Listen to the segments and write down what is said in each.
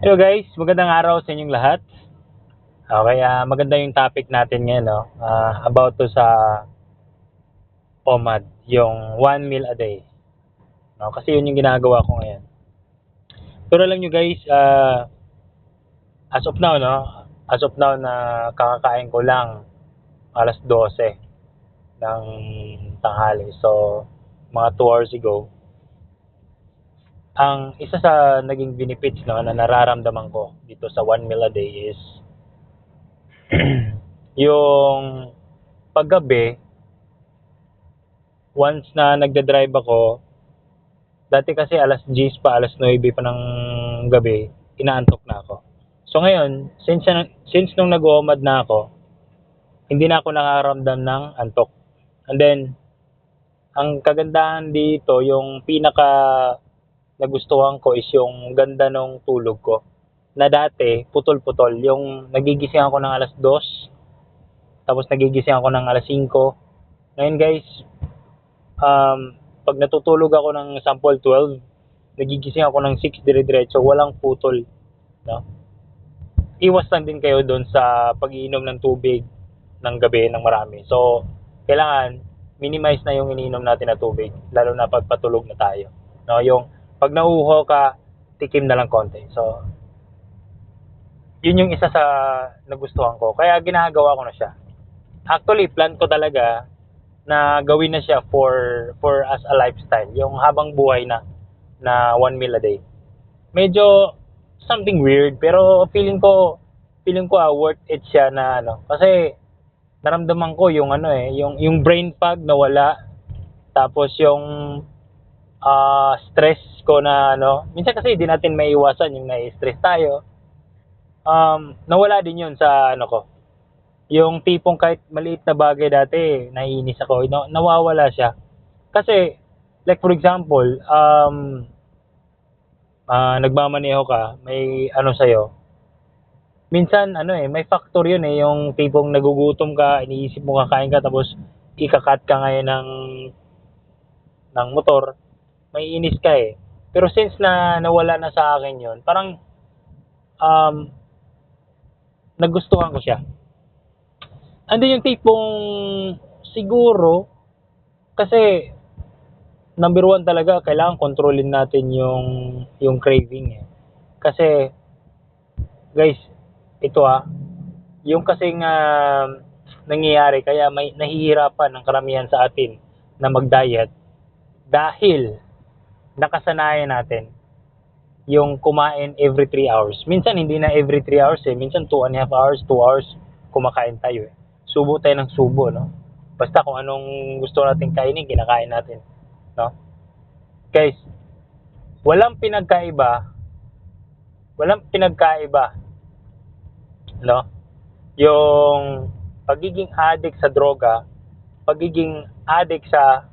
Hello guys, magandang araw sa inyong lahat. Okay, maganda yung topic natin ngayon, no? About to sa OMAD, yung one meal a day. No? Kasi yun yung ginagawa ko ngayon. Pero alam nyo guys, as of now, no? As of now na kakakain ko lang alas 12 ng tanghali. So, mga 2 hours ago. Ang isa sa naging benefits, no, na nararamdaman ko dito sa one meal a day is yung paggabi, once na nagda-drive ako, dati kasi alas 10 pa, alas 9 pa ng gabi, inaantok na ako. So ngayon, since nung nag-OMAD na ako, hindi na ako nakakaramdam ng antok. And then, ang kagandahan dito, yung pinaka nagustuhan ko is yung ganda ng tulog ko. Na dati, putol-putol. Yung nagigising ako ng alas 2, tapos nagigising ako ng alas 5. Ngayon guys, pag natutulog ako ng sample 12, nagigising ako ng 6 dire-diretso, walang putol, no? Iwas lang din kayo doon sa pag-iinom ng tubig ng gabi ng marami. So, kailangan minimize na yung iniinom natin na tubig, lalo na pag patulog na tayo. No, yung pag nauuhaw ka, tikim na lang konti. So, yun yung isa sa nagustuhan ko. Kaya ginagawa ko na siya. Actually, plan ko talaga na gawin na siya for as a lifestyle, yung habang buhay na one meal a day. Medyo something weird, pero feeling ko worth it siya na ano, kasi naramdaman ko yung ano yung brain fog na wala, tapos yung stress ko na ano, minsan kasi hindi natin maiiwasan yung nai-stress tayo. Nawala din yun sa ano ko, yung tipong kahit maliit na bagay dati naiinis ako, nawawala siya. Kasi like for example, nagmamaneho ka, may ano sa'yo, minsan ano may factor yun yung tipong nagugutom ka, iniisip mo kakain ka, tapos ikakat ka ngayon ng motor, may inis ka Pero since na nawala na sa akin yun, parang um, nagustuhan ko siya. Andun yung tipong siguro, kasi number one talaga, kailangan kontrolin natin yung craving Kasi guys, ito yung kasing nangyayari, kaya may nahihirapan ng karamihan sa atin na mag-diet dahil nakasanayan natin yung kumain every 3 hours. Minsan hindi na every 3 hours minsan 2.5 hours, 2 hours kumakain tayo Subo tayo ng subo, no? Basta kung anong gusto natin kainin, kinakain natin, no? Guys, walang pinagkaiba, walang pinagkaiba, no? Yung pagiging addict sa droga, pagiging addict sa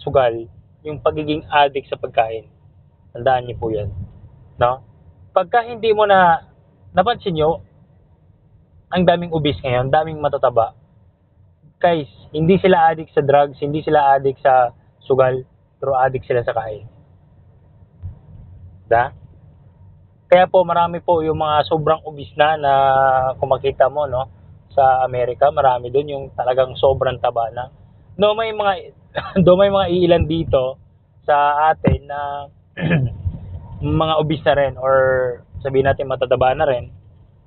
sugal, yung pagiging addict sa pagkain. Tandaan niyo po yan. No? Pagka hindi mo na, napansin nyo, ang daming obese ngayon, daming matataba. Guys, hindi sila addict sa drugs, hindi sila addict sa sugal, pero addict sila sa kain. Da? Kaya po marami po yung mga sobrang obese na kung makita mo, no, sa Amerika, marami doon yung talagang sobrang taba na. No, may mga may mga iilan dito sa atin na mga obese na rin, or sabihin natin matataba na rin.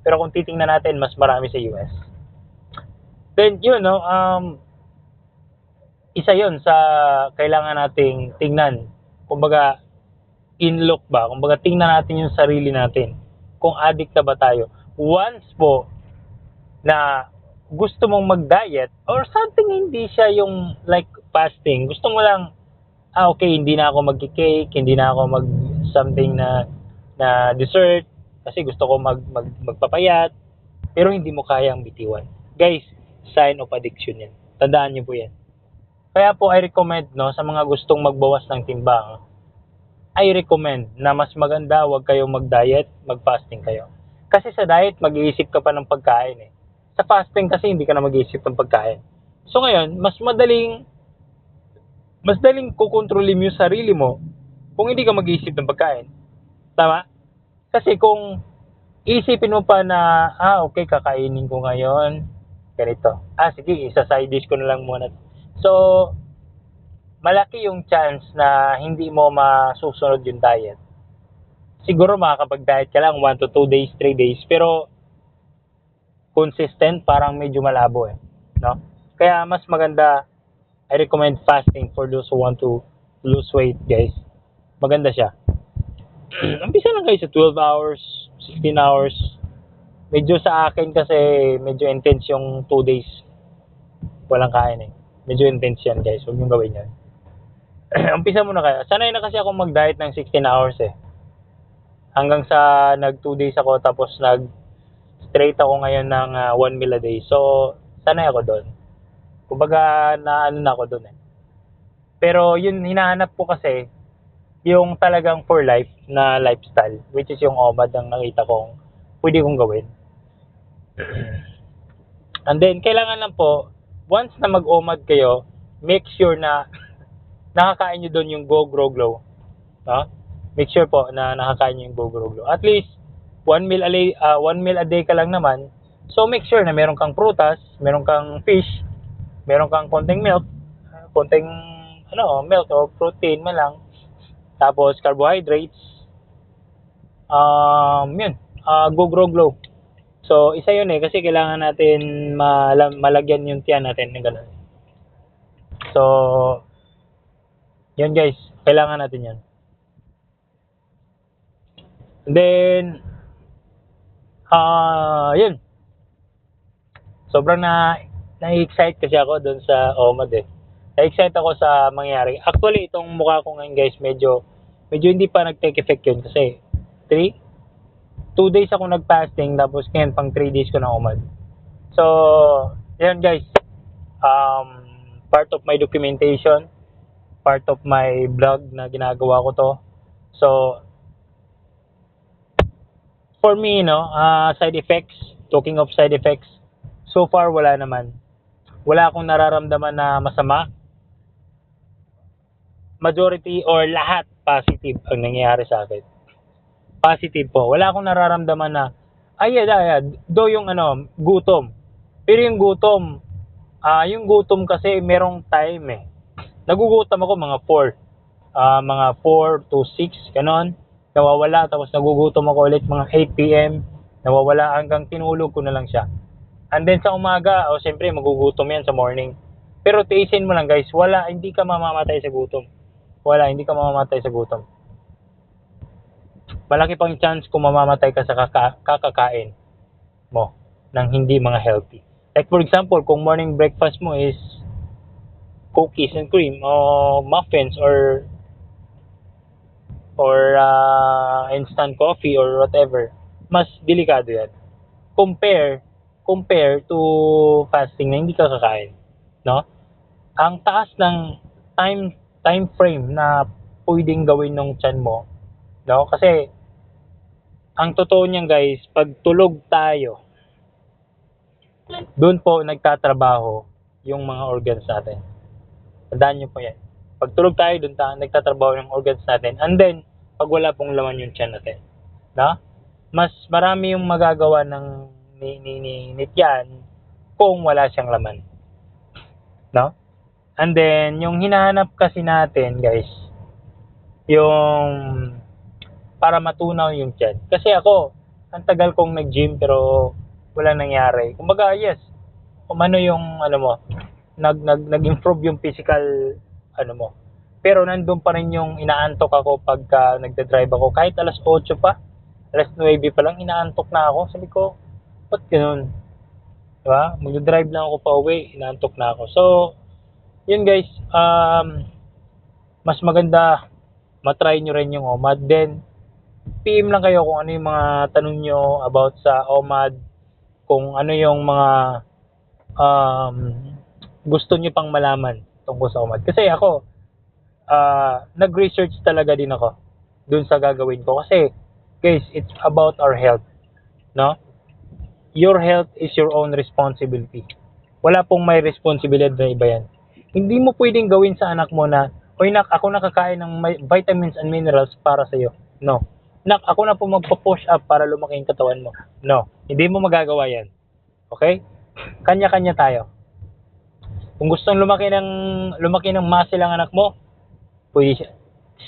Pero kung titingnan natin, mas marami sa US. Then yun, no, isa yun sa kailangan nating tingnan. Kumbaga, in-look ba? Kumbaga, tingnan natin yung sarili natin. Kung addict na ba tayo. Once po na gusto mong mag-diet or something, hindi siya yung like fasting. Gusto mo lang, okay, hindi na ako mag-cake, hindi na ako mag something na dessert kasi gusto ko magpapayat, pero hindi mo kayang bitiwan. Guys, sign of addiction yan. Tandaan niyo po yan. Kaya po I recommend, no, sa mga gustong magbawas ng timbang, I recommend na mas maganda wag kayong mag-diet, mag-fasting kayo. Kasi sa diet, mag-iisip ka pa ng pagkain Sa fasting kasi hindi ka na mag-iisip ng pagkain. So ngayon, mas daling kukontrolin mo yung sarili mo kung hindi ka mag-iisip ng pagkain. Tama? Kasi kung isipin mo pa na, okay, kakainin ko ngayon, ganito. Sige, isa side dish ko na lang muna. So, malaki yung chance na hindi mo masusunod yung diet. Siguro makakapag-diet ka lang 1 to 2 days, 3 days, pero consistent, parang medyo malabo no? Kaya mas maganda, I recommend fasting for those who want to lose weight, guys. Maganda siya. Umpisa lang kayo sa 12 hours, 16 hours. Medyo sa akin kasi medyo intense yung 2 days. Walang kain Medyo intense yan, guys. Huwag niyong gawin yan. Umpisa muna kayo. Sanay na kasi ako mag-diet ng 16 hours Hanggang sa nag 2 days ako, tapos nag straight ako ngayon ng 1 meal a day. So, sanay ako doon. Kumbaga, naano na ako doon Pero yun, hinahanap ko kasi yung talagang for life na lifestyle, which is yung OMAD ang nakita kong pwede kong gawin. And then, kailangan lang po, once na mag-OMAD kayo, make sure na nakakain nyo doon yung Go Grow Glow. No? Make sure po na nakakain nyo yung Go Grow Glow. At least, 1 meal a day ka lang naman. So, make sure na meron kang prutas, meron kang fish, meron kang konting milk, konting milk o protein man lang. Tapos, carbohydrates. Yun. Go Grow Glow. So, isa yun kasi kailangan natin malagyan yung tiyan natin ng ganun. So, yun guys. Kailangan natin yan. And then, yun. Sobrang na-excite kasi ako doon sa OMAD Na-excite ako sa mangyari. Actually, itong mukha ko ngayon guys, medyo hindi pa nag-take effect yun kasi 2 days ako nag-fasting, tapos ngayon pang 3 days ko na OMAD. So, yan guys. Part of my documentation, part of my blog na ginagawa ko to. So, for me, side effects, talking of side effects, so far wala naman. Wala akong nararamdaman na masama. Majority or lahat positive ang nangyayari sa akin. Positive po. Wala akong nararamdaman na do yung gutom. Pero yung gutom kasi merong time Nagugutom ako mga 4 to 6 ganon. Nawawala, tapos nagugutom ako ulit mga 8 PM. Nawawala hanggang tinulog ko na lang siya. And then sa umaga, siyempre magugutom yan sa morning. Pero tiisin mo lang guys, hindi ka mamamatay sa gutom. Hindi ka mamamatay sa gutom. Malaki pang chance kung mamamatay ka sa kakakain mo ng hindi mga healthy. Like for example, kung morning breakfast mo is cookies and cream o muffins or instant coffee or whatever, mas delikado yan. Compare to fasting na hindi ka kakain, no? Ang taas ng time frame na pwedeng gawin ng tiyan mo, no? Kasi ang totoo niyan guys, pag tulog tayo, doon po nagtatrabaho yung mga organs natin. Tandaan niyo po yan. Pag tulog tayo, doon nagtatrabaho yung organs natin. And then, pag wala pong laman yung tiyan natin, no? Mas marami yung magagawa ng ni tiyan kung wala siyang laman, no? And then, yung hinahanap kasi natin, guys, yung para matunaw yung tiyan. Kasi ako, ang tagal kong nag-gym pero wala nangyari. Kumbaga, yes, umano yung, nag-improve yung physical, mo. Pero nandun pa rin yung inaantok ako pagka nagda-drive ako. Kahit alas 8 pa, alas 9 pa lang, inaantok na ako. Sabi ko, ba't ganun? Diba? Mag-drive lang ako pa uwi, inaantok na ako. So, yun guys, mas maganda matry nyo rin yung OMAD. Then, PM lang kayo kung ano yung mga tanong nyo about sa OMAD, kung ano yung mga gusto nyo pang malaman tungkol sa OMAD. Kasi ako, nag-research talaga din ako dun sa gagawin ko. Kasi, guys, it's about our health. No? Your health is your own responsibility. Wala pong may responsibilidad na iba yan. Hindi mo pwedeng gawin sa anak mo na, oy nak, ako nakakain ng vitamins and minerals para sa iyo. No. Nak, ako na po magpo-push up para lumaki yung katawan mo. No, hindi mo magagawa yan. Okay? Kanya-kanya tayo. Kung gustong lumaki ng muscle ang anak mo, pwede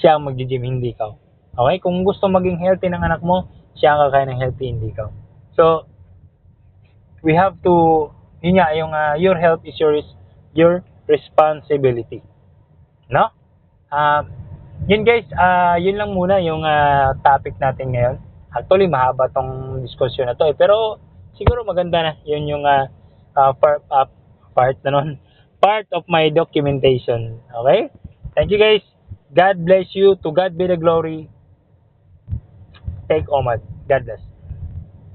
siya ang magji-gym, hindi ikaw. Okay? Kung gusto maging healthy ng anak mo, siya ang kakain ng healthy, hindi ikaw. So, we have to, yun nga, yung your health is your responsibility. No? Yun guys, yun lang muna yung topic natin ngayon. Actually, mahaba tong diskusyon na to eh. Pero, siguro maganda na. Yun yung part na nun. Part of my documentation. Okay? Thank you guys. God bless you. To God be the glory. Take Omad. God bless.